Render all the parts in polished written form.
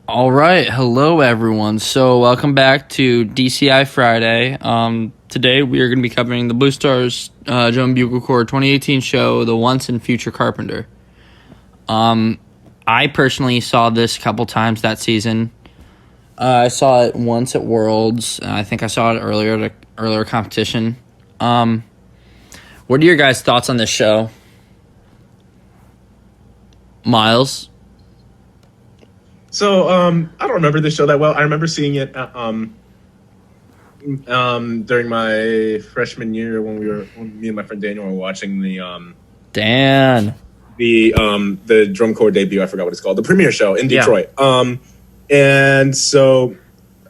All right, hello everyone. So welcome back to DCI Friday. Today we are going to be covering the Blue Stars Drum Bugle Corps 2018 show, The Once and Future Carpenter. I personally saw this a couple times that season. I saw it once at Worlds. I think I saw it earlier competition. What are your guys' thoughts on this show? Miles? So, I don't remember this show that well. I remember seeing it during my freshman year when me and my friend Daniel were watching the drum corps debut. I forgot what it's called, the premiere show in Detroit. Yeah. And so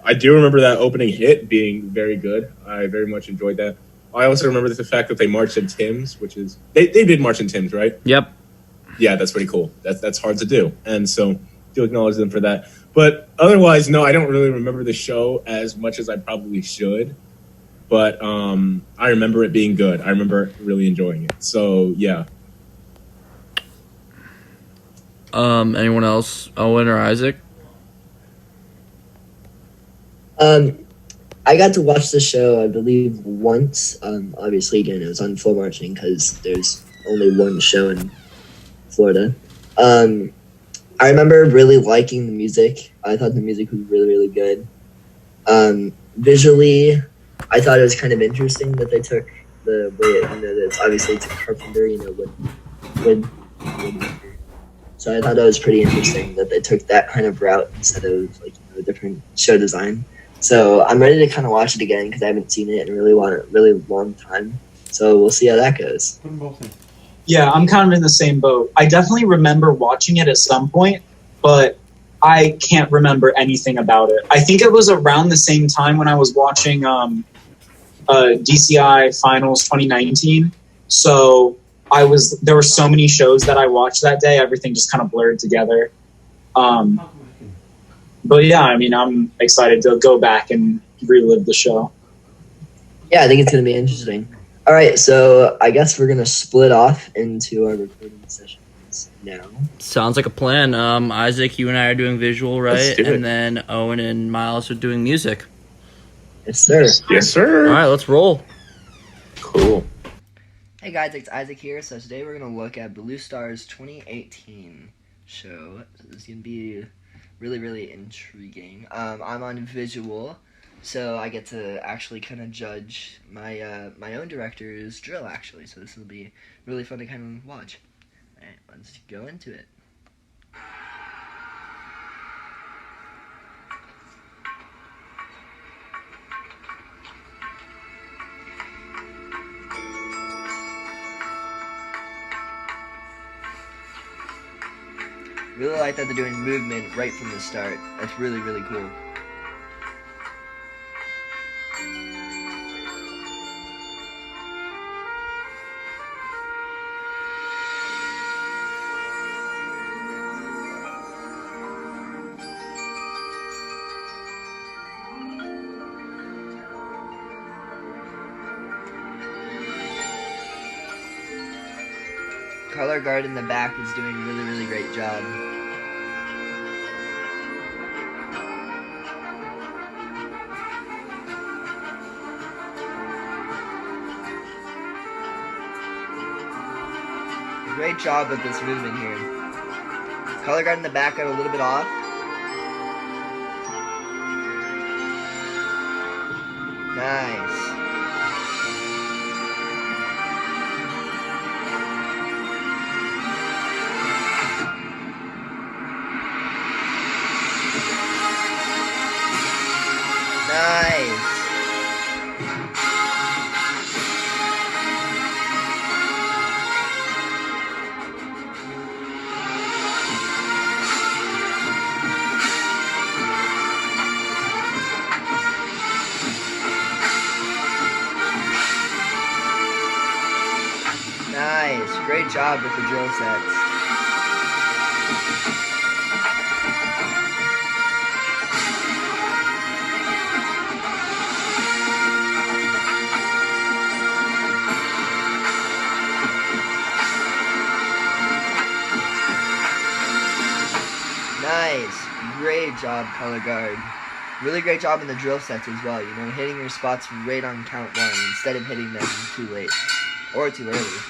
I do remember that opening hit being very good. I very much enjoyed that. I also remember the fact that they marched in Tim's, which is they did march in Tim's, right? Yep. Yeah, that's pretty cool. That's hard to do, and so to acknowledge them for that. But otherwise, no, I don't really remember the show as much as I probably should. But I remember it being good. I remember really enjoying it. So yeah. Anyone else? Owen or Isaac? I got to watch the show, I believe, once. Obviously, again, it was on floor marching because there's only one show in Florida. I remember really liking the music. I thought the music was really, really good. Visually, I thought it was kind of interesting that they took the way it's obviously it's a Carpenter, wood. So I thought that was pretty interesting that they took that kind of route instead of a different show design. So I'm ready to kind of watch it again because I haven't seen it in a really long time. So we'll see how that goes. Yeah, I'm kind of in the same boat. I definitely remember watching it at some point, but I can't remember anything about it. I think it was around the same time when I was watching DCI Finals 2019. So there were so many shows that I watched that day. Everything just kind of blurred together. But yeah, I mean, I'm excited to go back and relive the show. Yeah, I think it's going to be interesting. All right, so I guess we're going to split off into our recording sessions now. Sounds like a plan. Isaac, you and I are doing visual, right? And then Owen and Miles are doing music. Yes, sir. Yes, sir. All right, let's roll. Cool. Hey guys, it's Isaac here. So today we're going to look at Blue Stars 2018 show. So this is going to be really, really intriguing. I'm on visual. So I get to actually kind of judge my my own director's drill, actually. So this will be really fun to kind of watch. All right, let's go into it. Really like that they're doing movement right from the start. That's really, really cool. Color guard in the back is doing a really, really great job. Great job with this movement here. Color guard in the back got a little bit off. Nice. Nice. Nice. Great job with the drill sets. Nice. Great job, color guard. Really great job in the drill sets as well. You know, hitting your spots right on count 1 instead of hitting them too late or too early.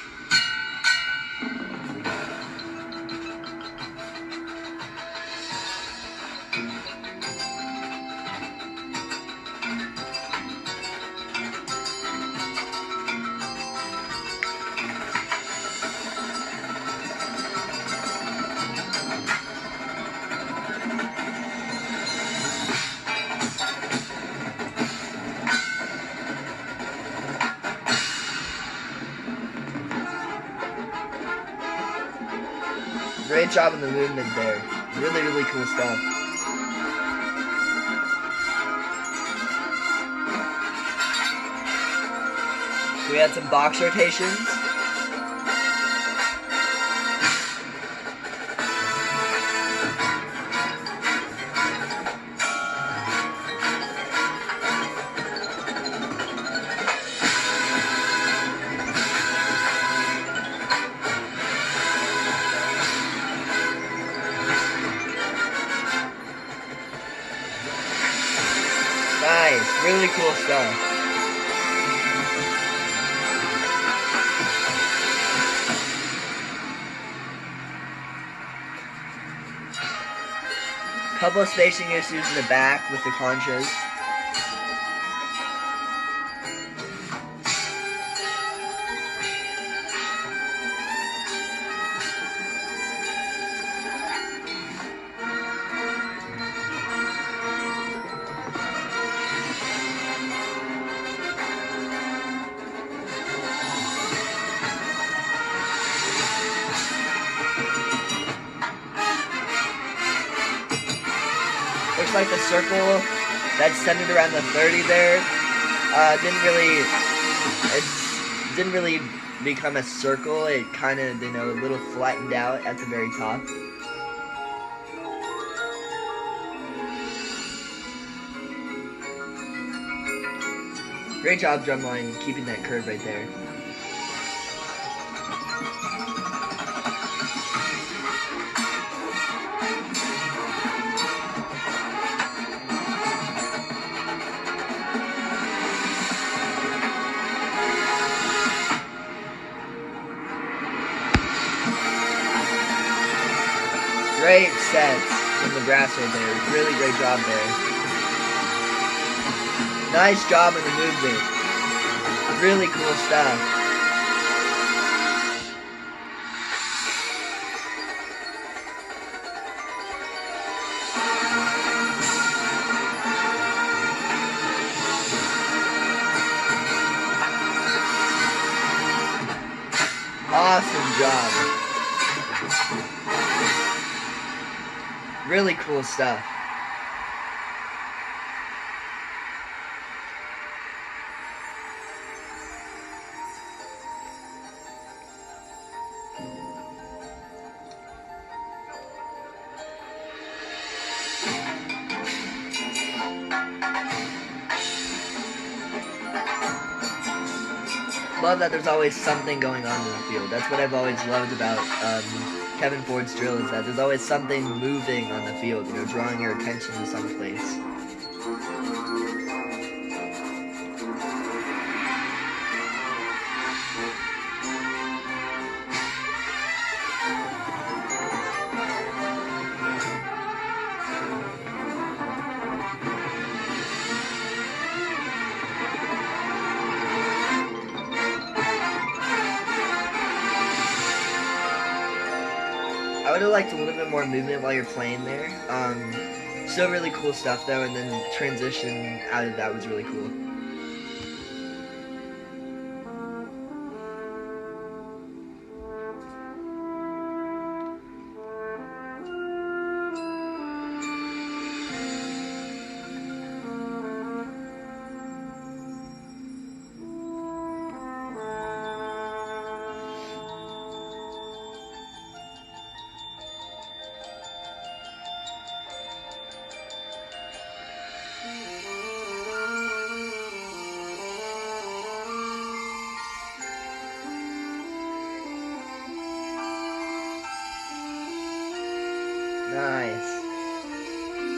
Great job in the movement there. Really, really cool stuff. We had some box rotations. Nice, really cool stuff. Couple of spacing issues in the back with the contras. Looks like the circle that's centered around the 30 there didn't really become a circle. It kind of, you know, a little flattened out at the very top. Great job, drumline, keeping that curve right there. Great sets from the brass right there. Really great job there. Nice job in the movement. Really cool stuff. Awesome job. Really cool stuff. Love that there's always something going on in the field. That's what I've always loved about Kevin Ford's drill, is that there's always something moving on the field, you know, drawing your attention to some place. I would have liked a little bit more movement while you're playing there. Still really cool stuff though, and then transition out of that was really cool.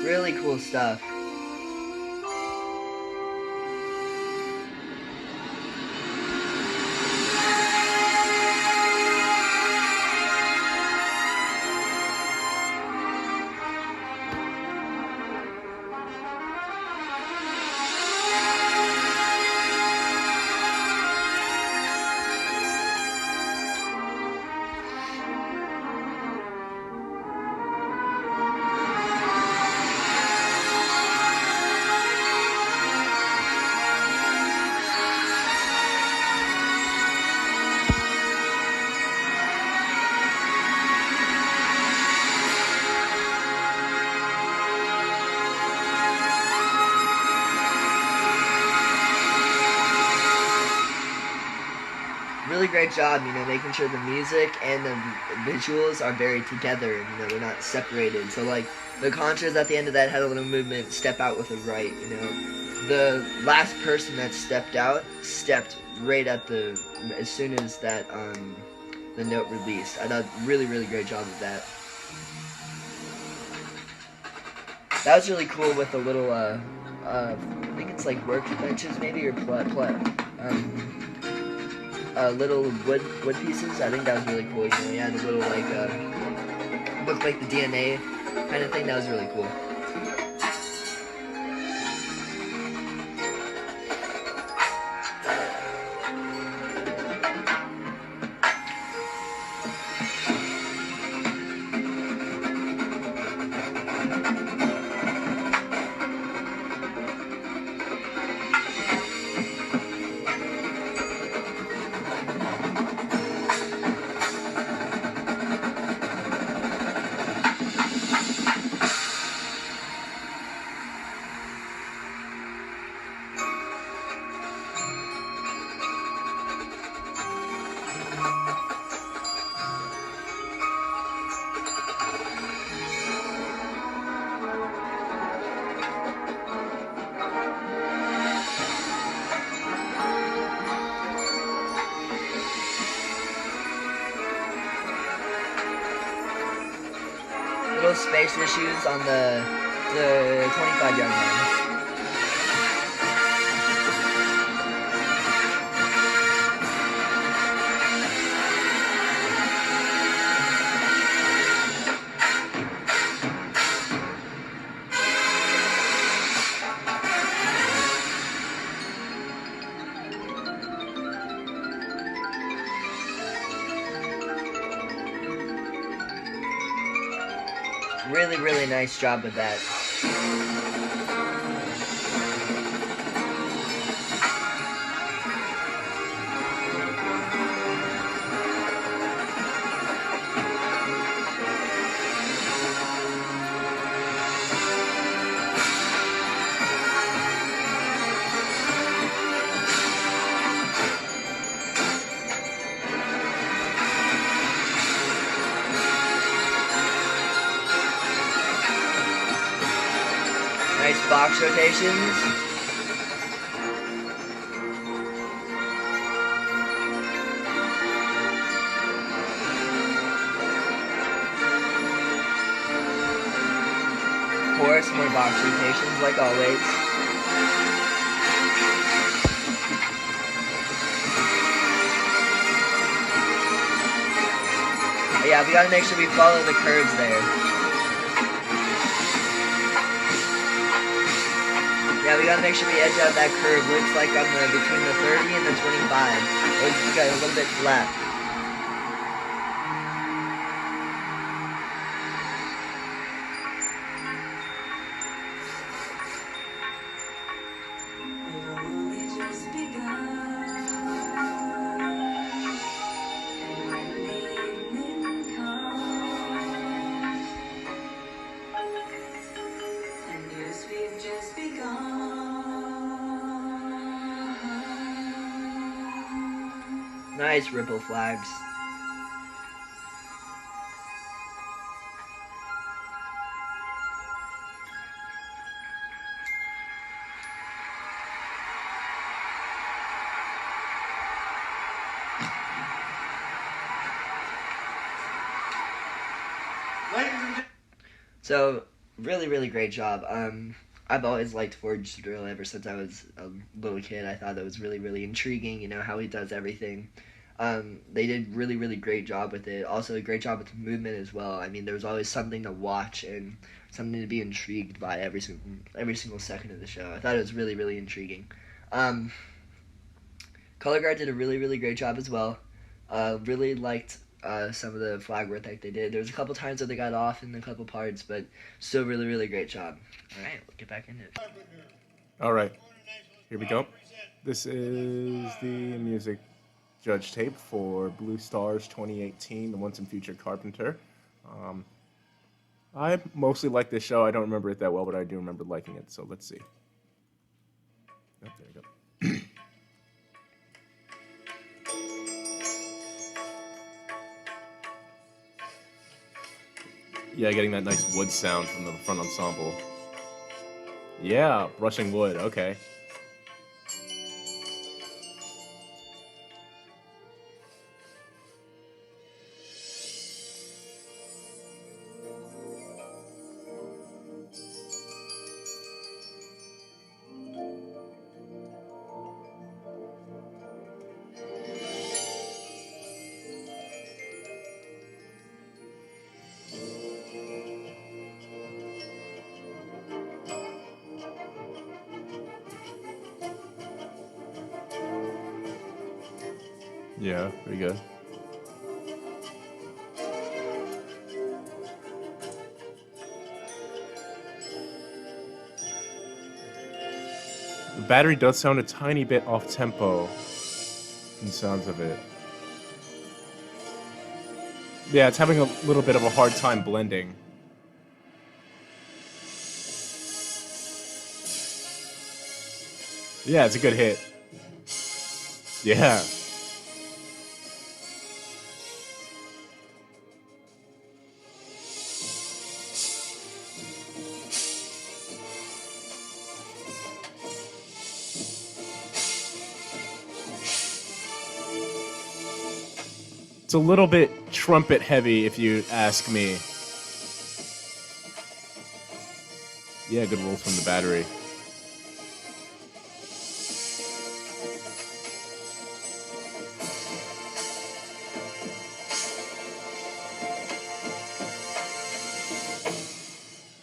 Really cool stuff. Really great job, making sure the music and the visuals are very together, they're not separated. So, like, the contras at the end of that had a little movement, step out with a right, The last person that stepped out, stepped right at as soon as that, the note released. I thought really, really great job of that. That was really cool with the little, I think it's like workbenches maybe, or little wood pieces. I think that was really cool. You had a little looked like the DNA kind of thing. That was really cool. Little space issues on the 25-yard line. Really, really nice job with that. Nice box rotations. Of course, more box rotations like always. Yeah, we gotta make sure we follow the curves there. Yeah, we gotta make sure we edge out that curve. Looks like on between the 30 and the 25. Looks got a little bit flat. Nice ripple flags. So, really, really great job. I've always liked Forged Drill ever since I was a little kid. I thought that was really, really intriguing, how he does everything. They did really, really great job with it. Also, a great job with the movement as well. I mean, there was always something to watch and something to be intrigued by every single second of the show. I thought it was really, really intriguing. Color Guard did a really, really great job as well. Really liked some of the flag work that they did. There was a couple times that they got off in a couple parts, but still really, really great job. All right, we'll get back into it. All right, here we go. This is the music judge tape for Blue Stars 2018, the Once and Future Carpenter. I mostly like this show. I don't remember it that well, but I do remember liking it, so let's see. Oh, there you go. Yeah, getting that nice wood sound from the front ensemble. Yeah, brushing wood, okay. Yeah, pretty good. The battery does sound a tiny bit off tempo in the sounds of it. Yeah, it's having a little bit of a hard time blending. Yeah, it's a good hit. Yeah. It's a little bit trumpet heavy, if you ask me. Yeah, good rolls from the battery.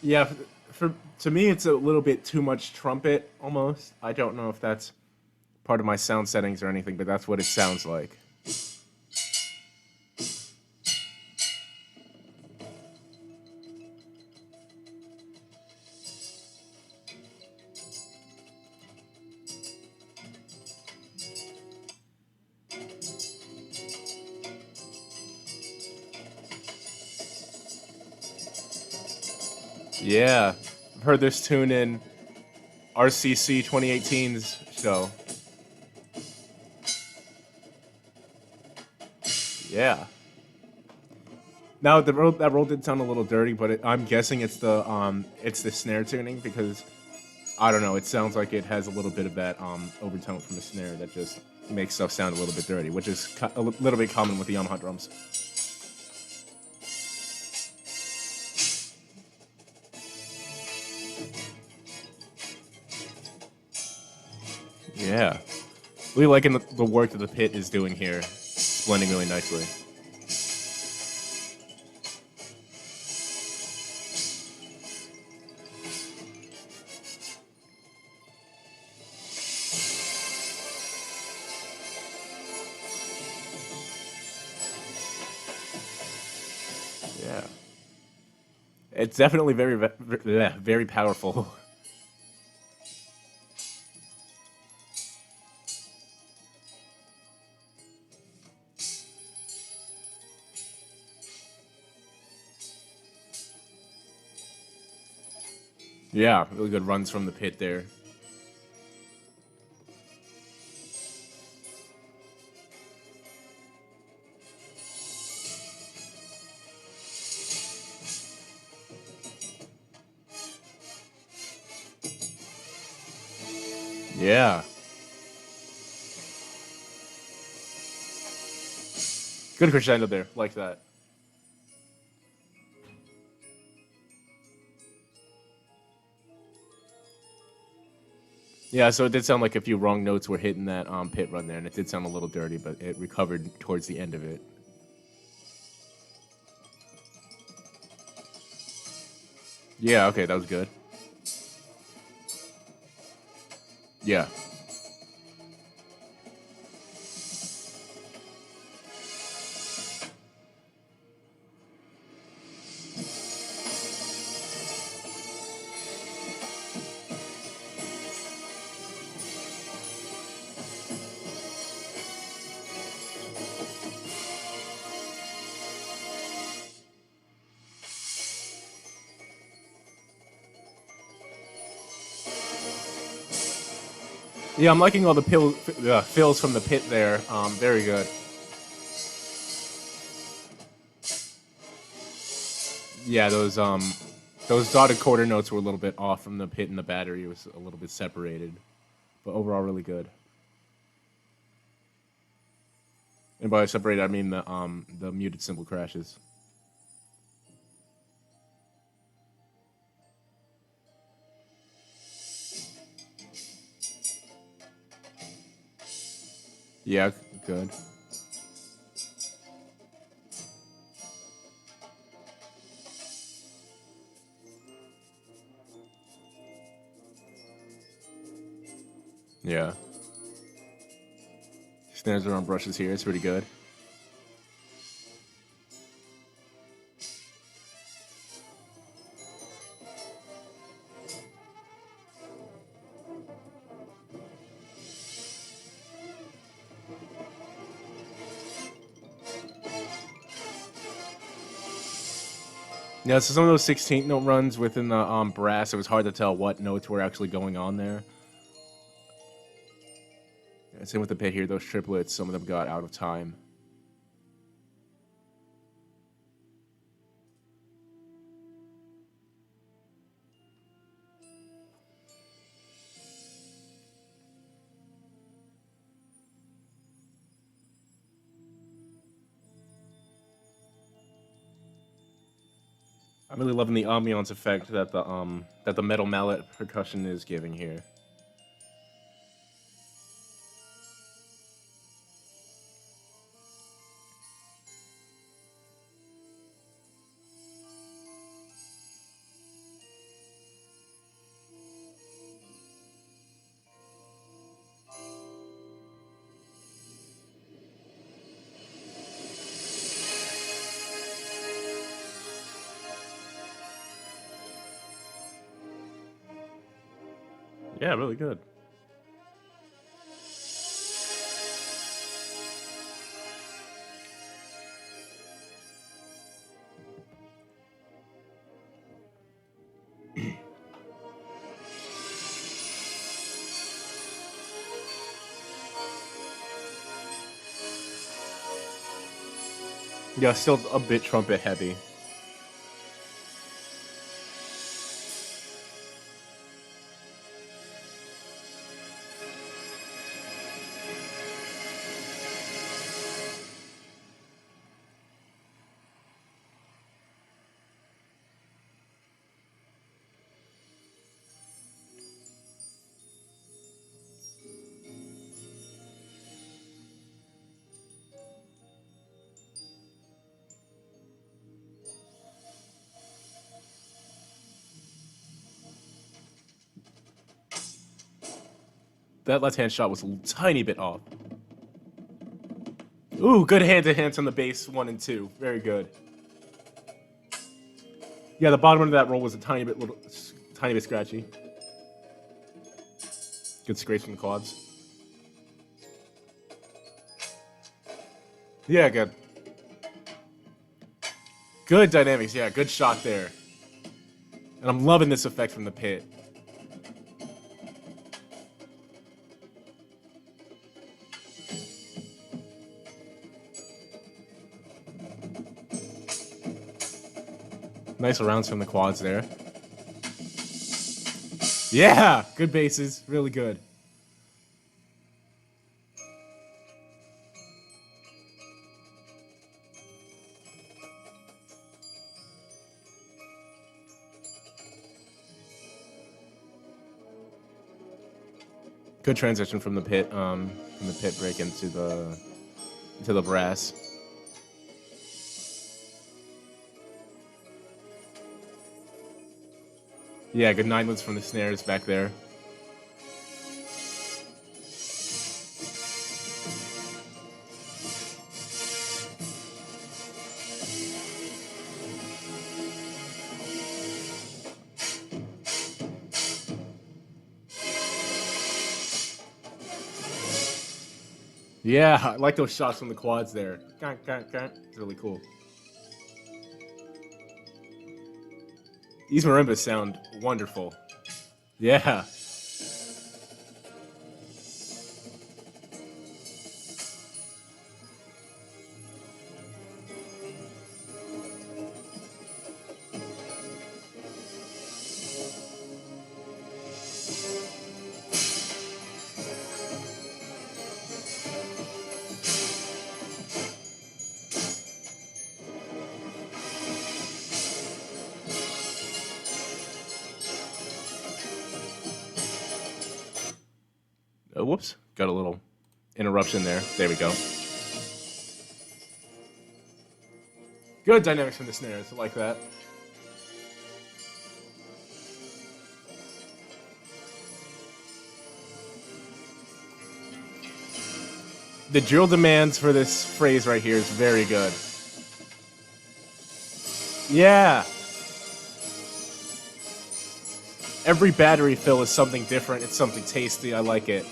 Yeah, to me, it's a little bit too much trumpet, almost. I don't know if that's part of my sound settings or anything, but that's what it sounds like. Yeah, I've heard this tune in RCC 2018's show. Yeah. Now that roll did sound a little dirty, but I'm guessing it's the snare tuning because I don't know. It sounds like it has a little bit of that overtone from the snare that just makes stuff sound a little bit dirty, which is a little bit common with the Yamaha drums. Yeah. Really liking the work that the pit is doing here. It's blending really nicely. Yeah. It's definitely very powerful. Yeah, really good runs from the pit there. Yeah. Good crescendo there, like that. Yeah, so it did sound like a few wrong notes were hitting that pit run there, and it did sound a little dirty, but it recovered towards the end of it. Yeah, okay, that was good. Yeah. Yeah, I'm liking all the fills from the pit there. Very good. Yeah, those dotted quarter notes were a little bit off from the pit, and the battery was a little bit separated, but overall really good. And by separated, I mean the muted cymbal crashes. Yeah, good. Yeah. Snares are on brushes here. It's pretty good. Yeah, so some of those 16th note runs within the brass, it was hard to tell what notes were actually going on there. Yeah, same with the pit here, those triplets, some of them got out of time. I'm really loving the ambiance effect that the metal mallet percussion is giving here. Yeah, really good. Yeah, still a bit trumpet heavy. That left-hand shot was a tiny bit off. Ooh, good hand-to-hands on the bass 1 and 2. Very good. Yeah, the bottom end of that roll was a tiny bit scratchy. Good scrape from the quads. Yeah, good. Good dynamics, yeah, good shot there. And I'm loving this effect from the pit. Nice rounds from the quads there. Yeah, good bases, really good. Good transition from the pit break into the brass. Yeah, good 9 moves from the snares back there. Yeah, I like those shots from the quads there. It's really cool. These marimbas sound wonderful. Yeah. Oh, whoops. Got a little interruption there. There we go. Good dynamics from the snares. I like that. The drill demands for this phrase right here is very good. Yeah. Every battery fill is something different. It's something tasty. I like it.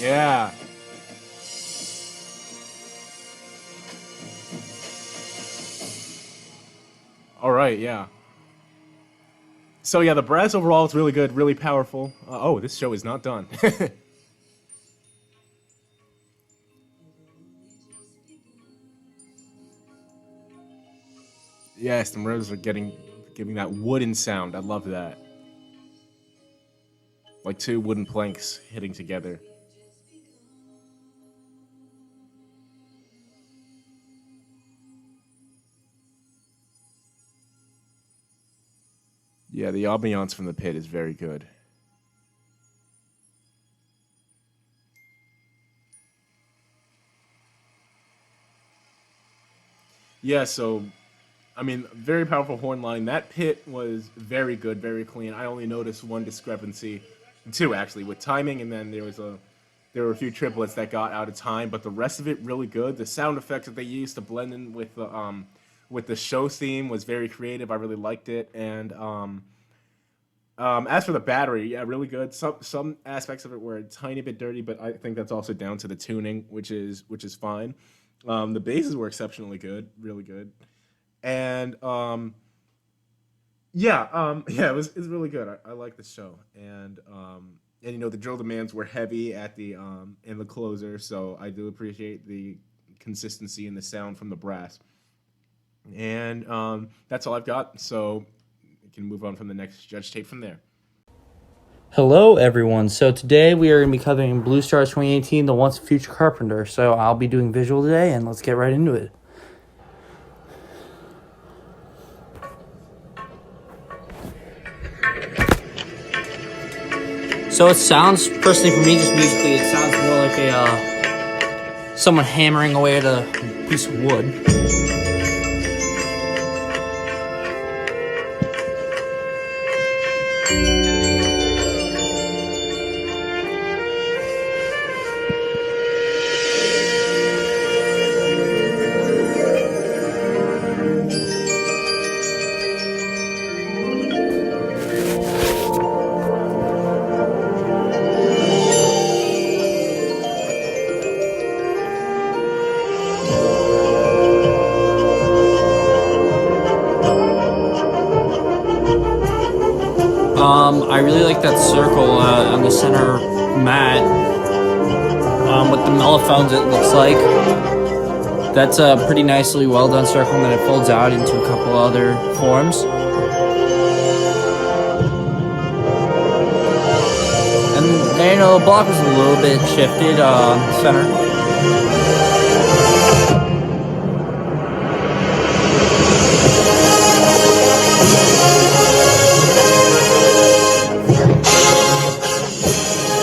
Yeah. All right, yeah. So yeah, the brass overall is really good, really powerful. Oh, this show is not done. Yes, the marimbas are giving that wooden sound. I love that. Like two wooden planks hitting together. Yeah, the ambiance from the pit is very good. Yeah, so, I mean, very powerful horn line. That pit was very good, very clean. I only noticed one discrepancy, two actually, with timing, and then there were a few triplets that got out of time, but the rest of it really good. The sound effects that they used to blend in with the show theme was very creative. I really liked it, and as for the battery, yeah, really good. Some aspects of it were a tiny bit dirty, but I think that's also down to the tuning, which is fine. The basses were exceptionally good, really good, and it was really good. I like the show, and you know the drill demands were heavy at the in the closer, so I do appreciate the consistency in the sound from the brass. And that's all I've got, so we can move on from the next judge tape from there. Hello, everyone. So today we are going to be covering Blue Stars 2018, the Once and Future Carpenter. So I'll be doing visual today, and let's get right into it. So it sounds, personally for me, just musically, it sounds more like someone hammering away at a piece of wood. I really like that circle on the center mat with the mellophones, it looks like. That's a pretty nicely well done circle, and then it folds out into a couple other forms. And then, you know, the block was a little bit shifted center.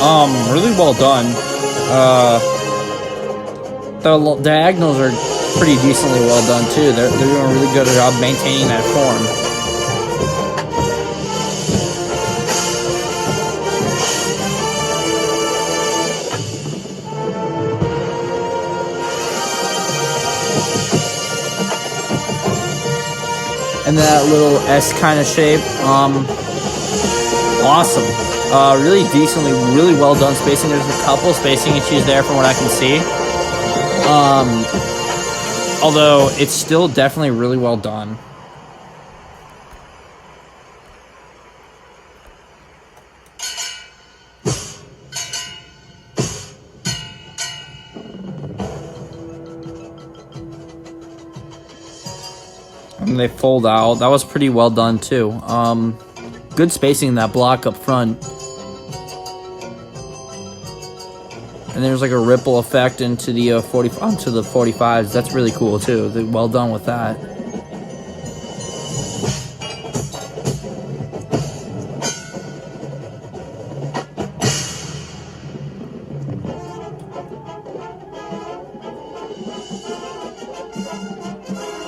Really well done. The diagonals are pretty decently well done too. They're doing a really good job maintaining that form. And that little S kind of shape, awesome. Really decently, really well done spacing. There's a couple spacing issues there from what I can see. Although it's still definitely really well done. And they fold out. That was pretty well done too. Good spacing in that block up front. And there's like a ripple effect into the onto the 45s. That's really cool too. They're well done with that.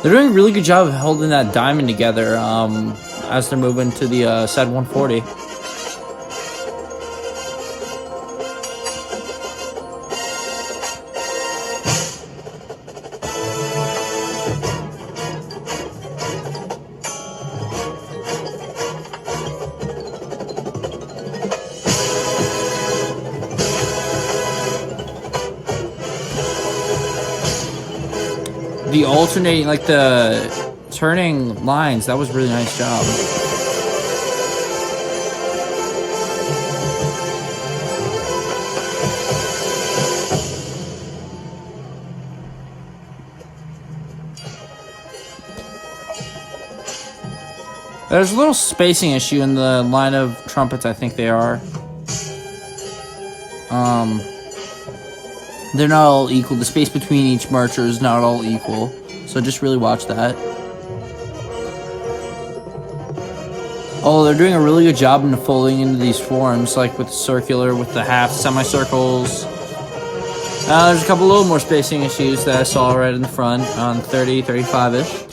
They're doing a really good job of holding that diamond together as they're moving to the said 140. The alternating, like the turning lines, that was a really nice job. There's a little spacing issue in the line of trumpets, I think they are. They're not all equal. The space between each marcher is not all equal. So just really watch that. Oh, they're doing a really good job in folding into these forms, like with the circular, with the half semicircles. There's a couple little more spacing issues that I saw right in the front on 30, 35-ish.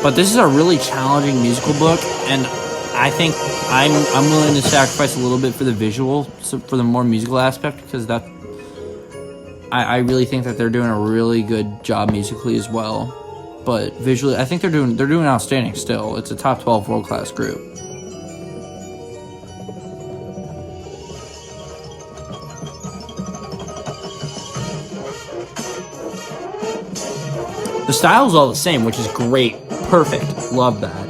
But this is a really challenging musical book, and I think I'm willing to sacrifice a little bit for the visual, for the more musical aspect, because that I really think that they're doing a really good job musically as well. But visually, I think they're doing outstanding still. It's a top 12 world-class group. The style's all the same, which is great. Perfect. Love that.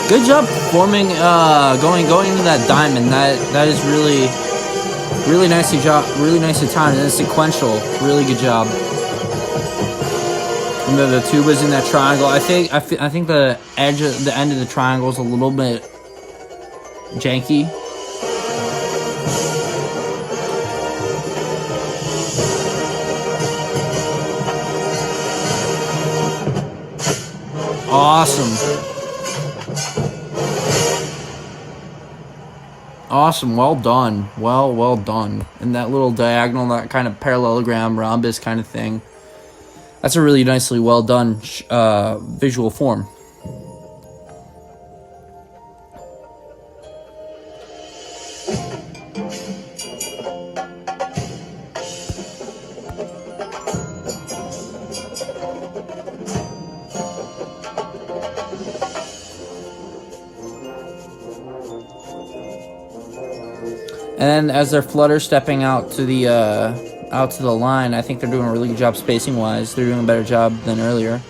Good job forming, going into that diamond. That is really nicely timed, and it's sequential. Really good job. And the tubas in that triangle. I think the end of the triangle is a little bit janky. Awesome. Awesome, well done. Well done. And that little diagonal, that kind of parallelogram, rhombus kind of thing. That's a really nicely well done visual form. And then as they're flutter stepping out to the line, I think they're doing a really good job spacing wise. They're doing a better job than earlier.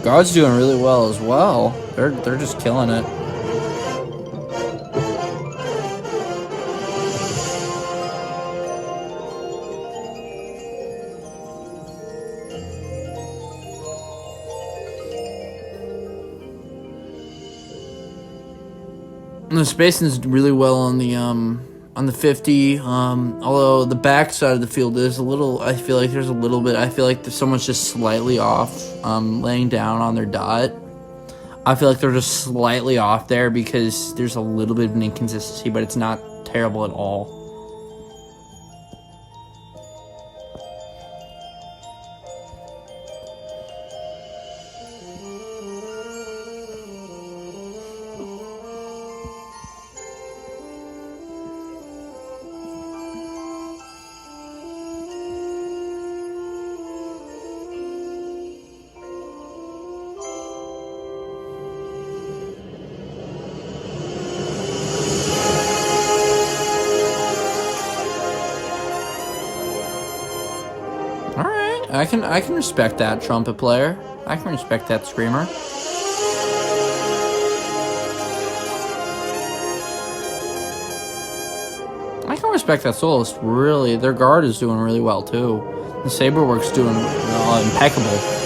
Guard's doing really well as well. They're just killing it. And the spacing's really well on the 50. Although the back side of the field is a little. I feel like there's a little bit. I feel like someone's just slightly off, laying down on their dot. I feel like they're just slightly off there because there's a little bit of an inconsistency, but it's not terrible at all. I can respect that trumpet player. I can respect that screamer. I can respect that soloist. Really, their guard is doing really well too. The saber work's doing impeccable.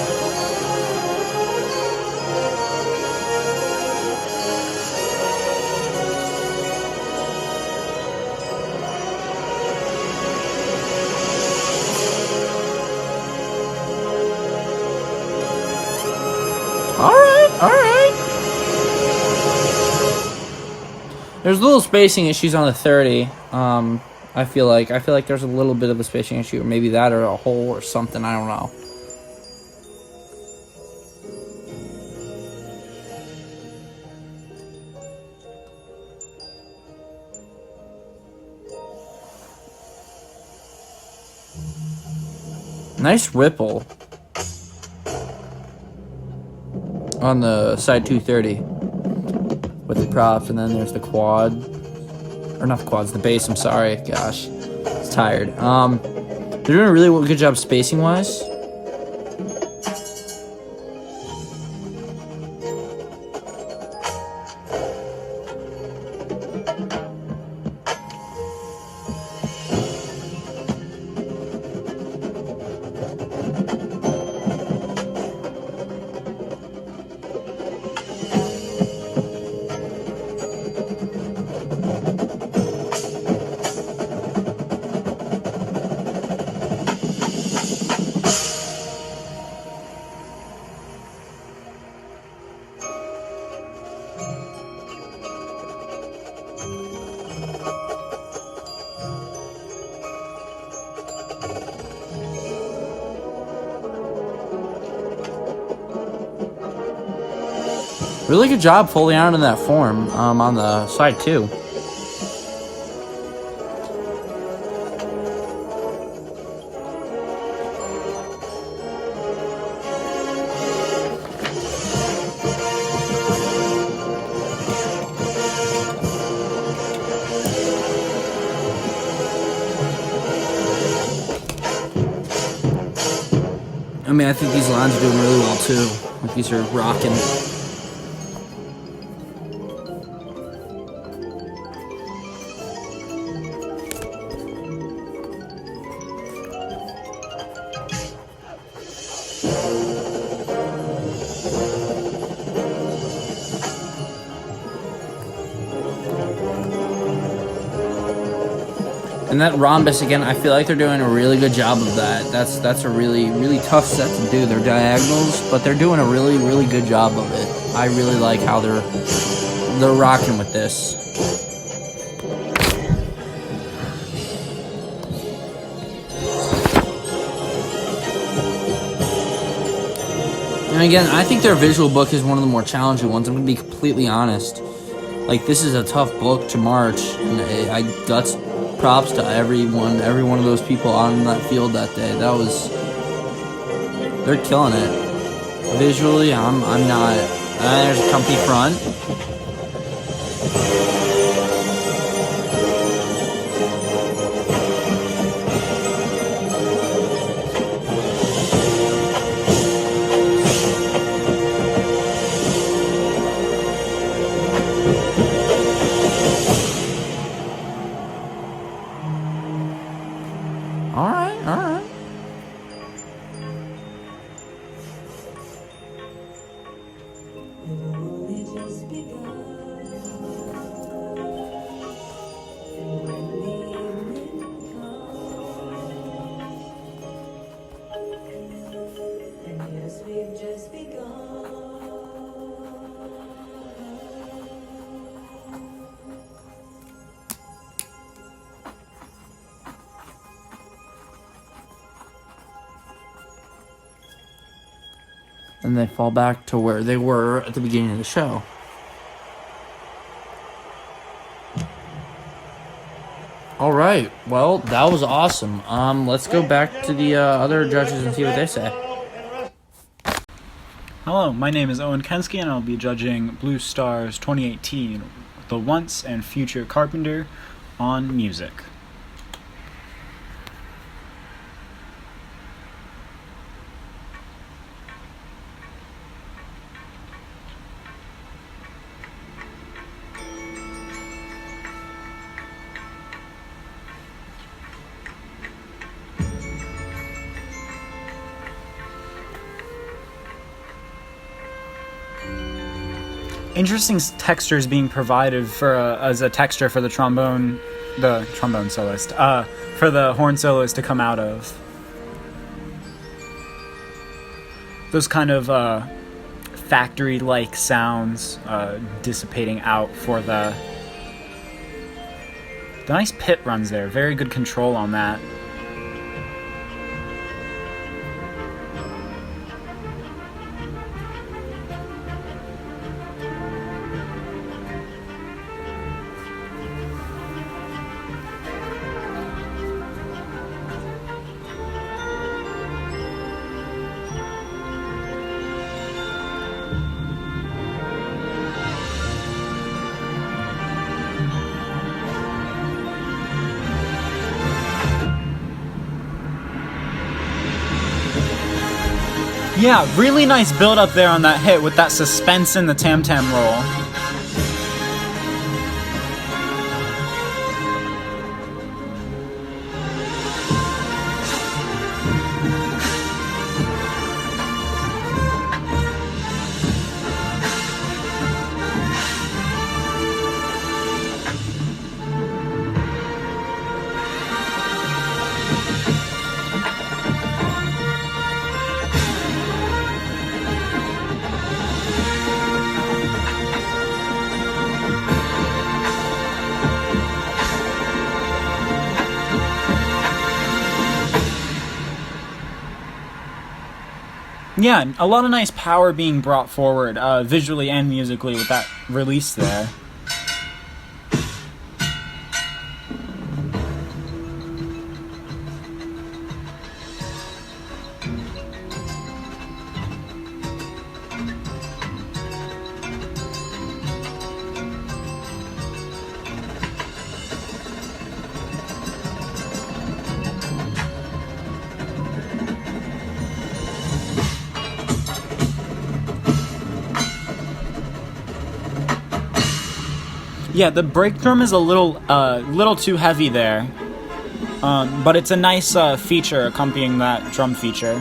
There's little spacing issues on the 30. I feel like there's a little bit of a spacing issue, or maybe that, or a hole, or something. I don't know. Nice ripple on the side 230 with the props, and then there's the quad, or not the quads, the base. I'm sorry, gosh, it's tired. They're doing a really good job spacing wise. Really good job folding out in that form on the side too. I mean, I think these lines are doing really well too. Like, these are rocking. And that rhombus, again, I feel like they're doing a really good job of that. That's a really, really tough set to do. They're diagonals, but they're doing a really, really good job of it. I really like how they're rocking with this. And again, I think their visual book is one of the more challenging ones. I'm going to be completely honest. Like, this is a tough book to march, and that's props to every one of those people on that field that day. They're killing it. Visually, I'm not. There's a comfy front. All right. and they fall back to where they were at the beginning of the show. All right. Well, that was awesome. Let's go back to the other judges and see what they say. Hello, my name is Owen Kensky, and I'll be judging Blue Stars 2018, the once and future Carpenter, on music. Interesting textures being provided for as a texture for the trombone soloist, for the horn soloist to come out of. Those kind of factory-like sounds dissipating out for the nice pit runs there. Very good control on that. Yeah, really nice build up there on that hit with that suspense in the tam-tam roll. Yeah, a lot of nice power being brought forward, visually and musically, with that release there. Yeah, the break drum is a little too heavy there, but it's a nice feature accompanying that drum feature.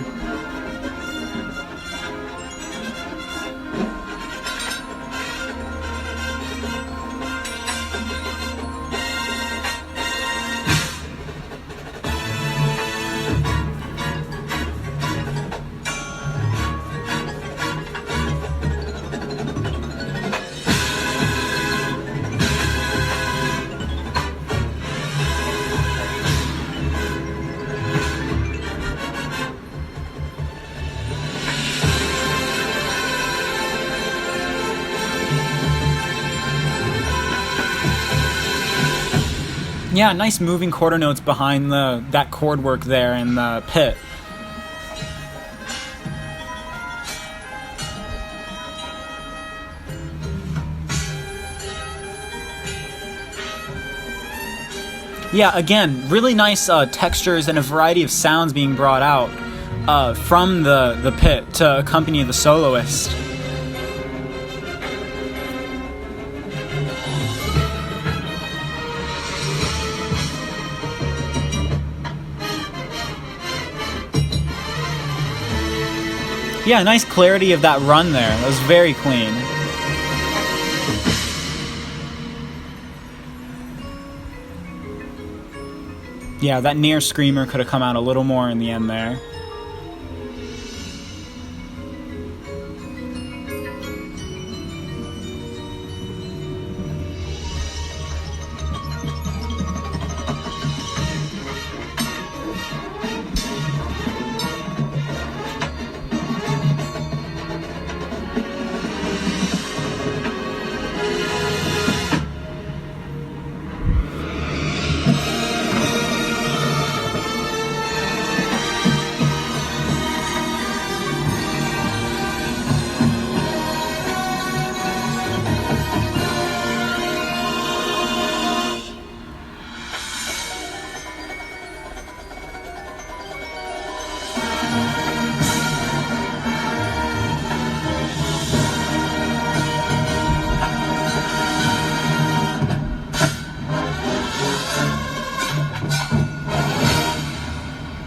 Yeah, nice moving quarter notes behind that chord work there in the pit. Yeah, again, really nice textures and a variety of sounds being brought out from the pit to accompany the soloist. Yeah, nice clarity of that run there. That was very clean. Yeah, that near screamer could have come out a little more in the end there.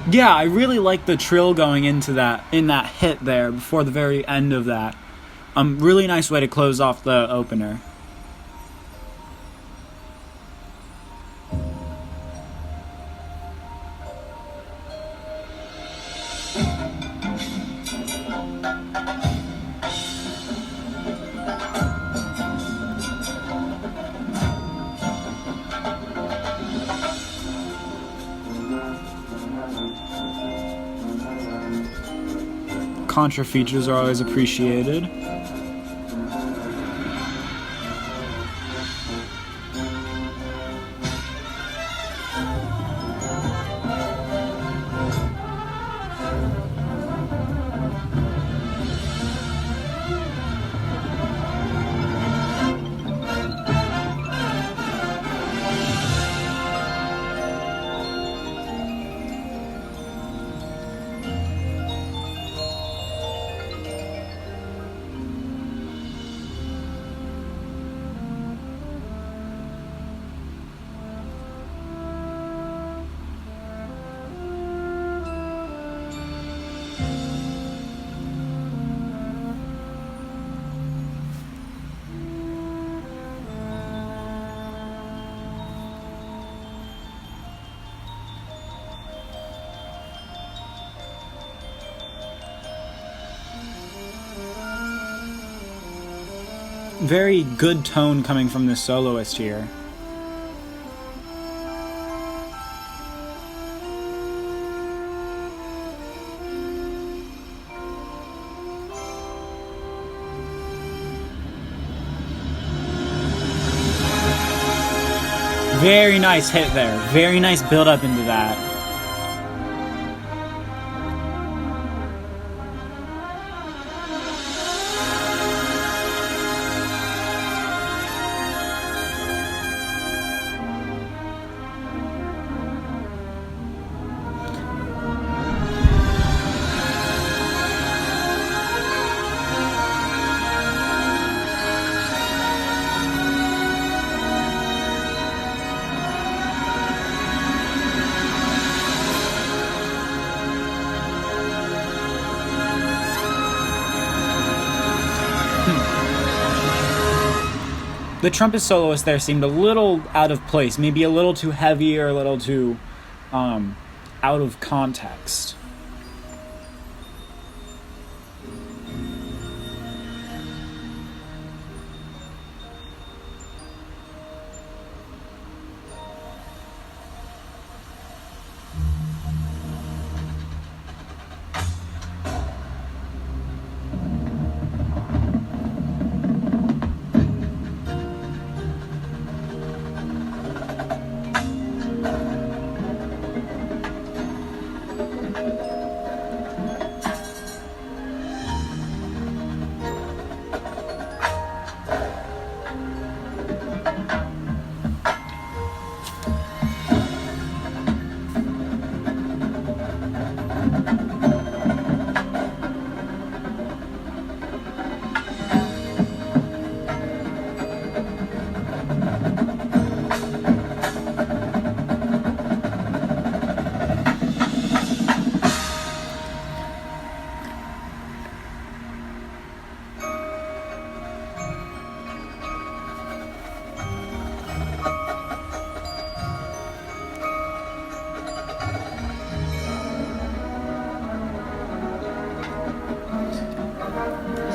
Yeah, I really like the trill going into that hit there before the very end of that. Really nice way to close off the opener. Contra features are always appreciated. Very good tone coming from this soloist here. Very nice hit there. Very nice build up into that. The trumpet soloist there seemed a little out of place, maybe a little too heavy or a little too out of context.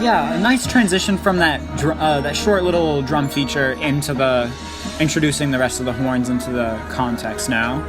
Yeah, a nice transition from that that short little drum feature into the introducing the rest of the horns into the context now.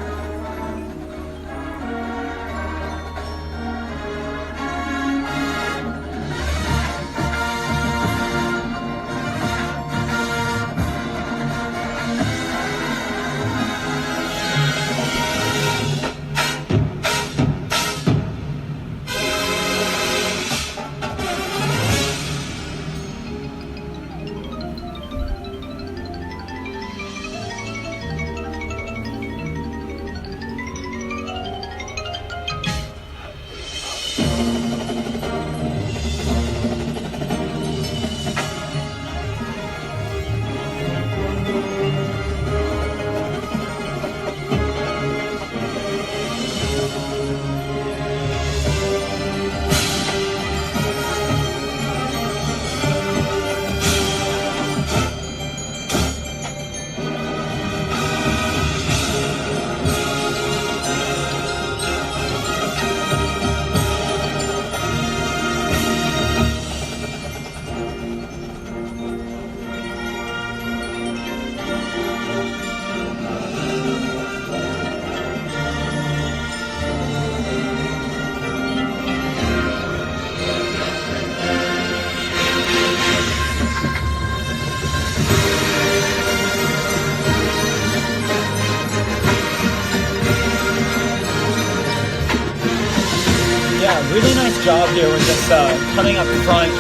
job here with just coming up front,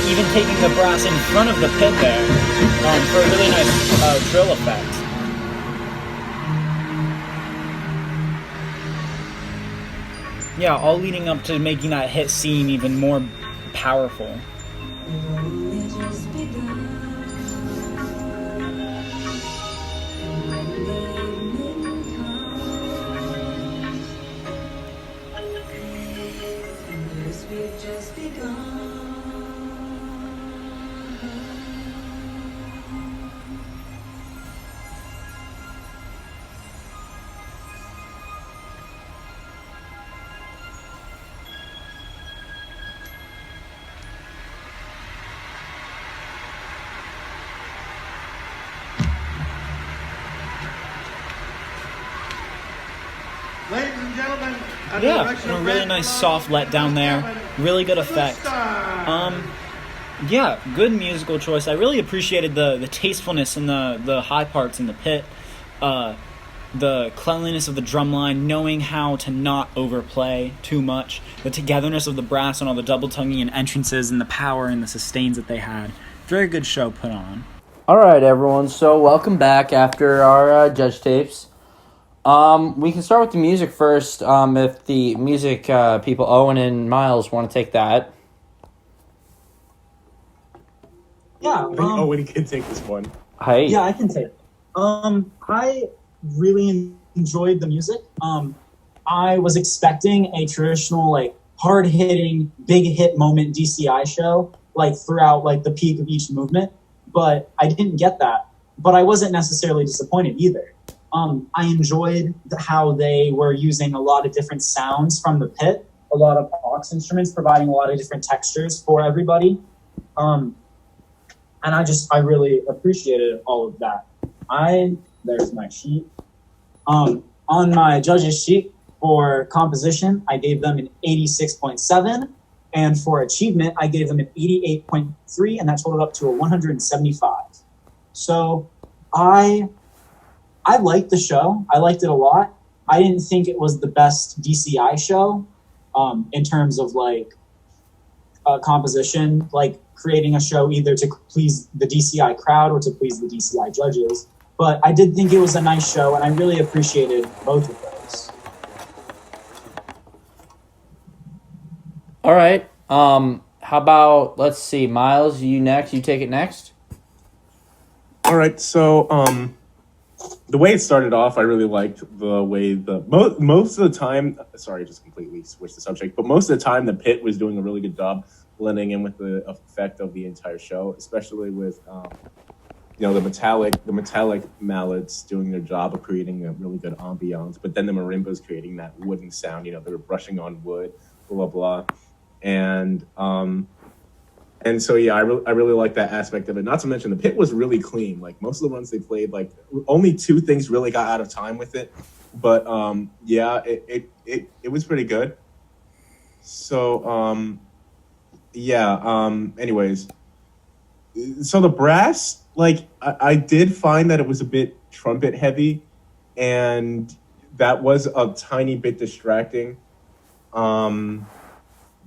even taking the brass in front of the pit there for a really nice drill effect. Yeah, all leading up to making that hit seem even more powerful. Ladies and gentlemen, Yeah, a really nice soft letdown there. Really good effect. Yeah, good musical choice. I really appreciated the tastefulness in the high parts in the pit. The cleanliness of the drum line, knowing how to not overplay too much. The togetherness of the brass and all the double tonguing and entrances and the power and the sustains that they had. Very good show put on. All right, everyone. So welcome back after our judge tapes. We can start with the music first. If the music people, Owen and Miles, want to take that. Yeah. I think Owen can take this one. Hey. Yeah, I can take it. I really enjoyed the music. I was expecting a traditional, like, hard-hitting, big-hit moment DCI show, like, throughout, like, the peak of each movement, but I didn't get that. But I wasn't necessarily disappointed either. I enjoyed how they were using a lot of different sounds from the pit, a lot of aux instruments, providing a lot of different textures for everybody. And I really appreciated all of that. There's my sheet. On my judges sheet for composition, I gave them an 86.7, and for achievement, I gave them an 88.3, and that totaled up to a 175. So I liked the show. I liked it a lot. I didn't think it was the best DCI show in terms of like composition, like creating a show either to please the DCI crowd or to please the DCI judges. But I did think it was a nice show, and I really appreciated both of those. All right. How about, let's see, Miles, you next. You take it next. All right, so the way it started off, I really liked the way most of the time. Sorry, just completely switched the subject. But most of the time, the pit was doing a really good job blending in with the effect of the entire show, especially with the metallic mallets doing their job of creating a really good ambiance. But then the marimbas creating that wooden sound. They were brushing on wood, blah blah blah, and so, yeah, I really like that aspect of it. Not to mention, the pit was really clean. Like, most of the ones they played, like, only two things really got out of time with it. But, yeah, it was pretty good. So, anyways. So the brass, like, I did find that it was a bit trumpet heavy. And that was a tiny bit distracting.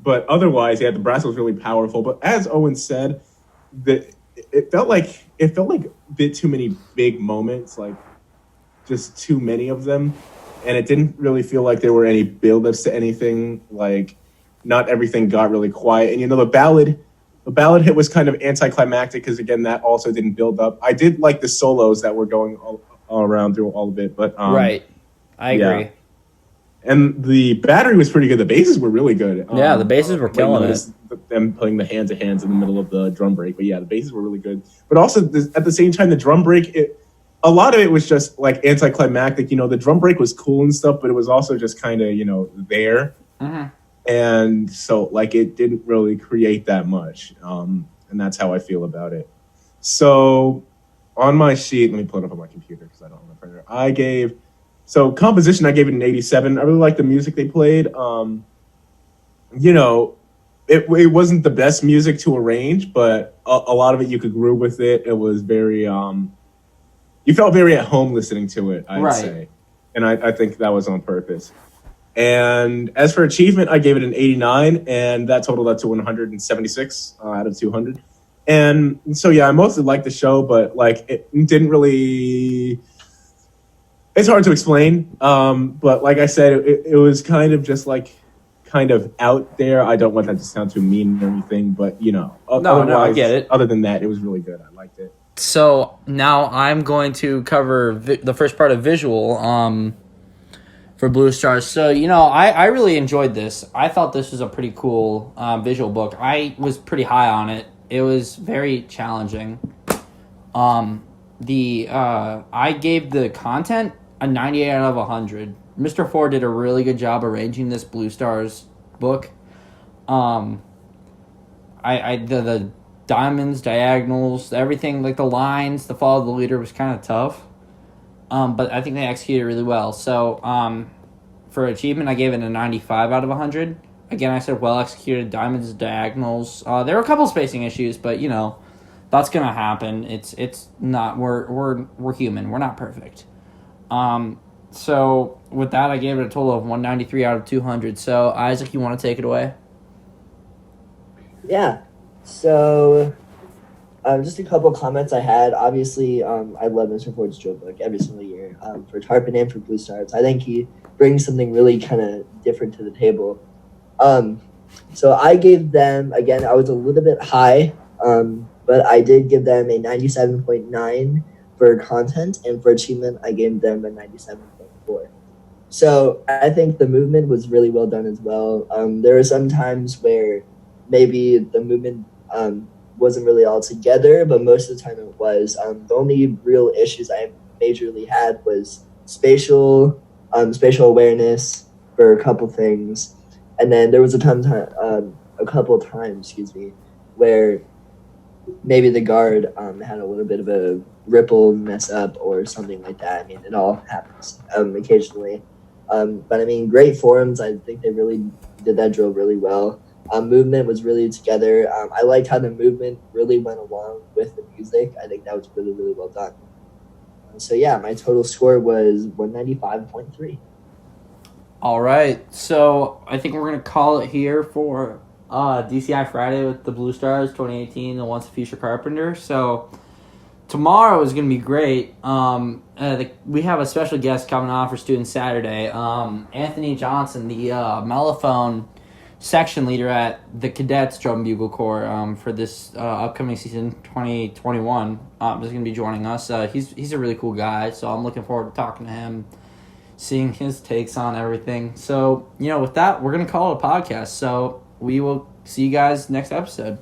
But otherwise, yeah, the brass was really powerful. But as Owen said, it felt like a bit too many big moments, like just too many of them, and it didn't really feel like there were any build-ups to anything. Like, not everything got really quiet, and the ballad hit was kind of anticlimactic because, again, that also didn't build up. I did like the solos that were going all around through all of it, but right, I agree. Yeah. And the battery was pretty good. The basses were really good. Yeah, the basses were killing it. Them playing the hands to hands in the middle of the drum break. But yeah, the basses were really good. But also, at the same time, the drum break, a lot of it was just like anticlimactic. The drum break was cool and stuff, but it was also just kind of, there. Mm-hmm. And so, like, it didn't really create that much. And that's how I feel about it. So, on my sheet, let me pull it up on my computer because I don't have my printer. So composition, I gave it an 87. I really liked the music they played. It wasn't the best music to arrange, but a lot of it you could groove with it. It was very, you felt very at home listening to it, I'd say. And I think that was on purpose. And as for achievement, I gave it an 89, and that totaled up to 176 out of 200. And so, yeah, I mostly liked the show, but like it didn't really. It's hard to explain, but like I said, it was kind of just like kind of out there. I don't want that to sound too mean or anything, but No, I get it. Other than that, it was really good. I liked it. So now I'm going to cover the first part of visual for Blue Stars. So, I really enjoyed this. I thought this was a pretty cool visual book. I was pretty high on it. It was very challenging. I gave the content a 98 out of 100. Mr. Ford did a really good job arranging this Blue Stars book. The diamonds, diagonals, everything, like the lines, the follow the leader was kind of tough. But I think they executed really well. So, for achievement, I gave it a 95 out of 100. Again, I said well executed, diamonds, diagonals. There were a couple spacing issues, but that's gonna happen. It's not we're human. We're not perfect. So with that, I gave it a total of 193 out of 200. So Isaac, you want to take it away? Yeah. So, just a couple comments I had. Obviously, I love Mr. Ford's drill book every single year. For Tarpon and for Blue Stars, I think he brings something really kind of different to the table. So I gave them, again, I was a little bit high, but I did give them a 97.9 for content, and for achievement, I gave them a 97.4. So I think the movement was really well done as well. There were some times where maybe the movement wasn't really all together, but most of the time it was. The only real issues I majorly had was spatial awareness for a couple things, and then there was a couple times, where maybe the guard had a little bit of a ripple mess up or something like that. I mean, it all happens occasionally. But I mean, great forums. I think they really did that drill really well. Movement was really together. I liked how the movement really went along with the music. I think that was really, really well done. So yeah, my total score was 195.3. All right, so I think we're gonna call it here for DCI Friday with the Blue Stars 2018, the Once a Future Carpenter. So tomorrow is going to be great. We have a special guest coming on for Student Saturday. Anthony Johnson, the mellophone section leader at the Cadets Drum Bugle Corps for this upcoming season 2021, is going to be joining us. He's a really cool guy, so I'm looking forward to talking to him, seeing his takes on everything. So, with that, we're going to call it a podcast. So we will see you guys next episode.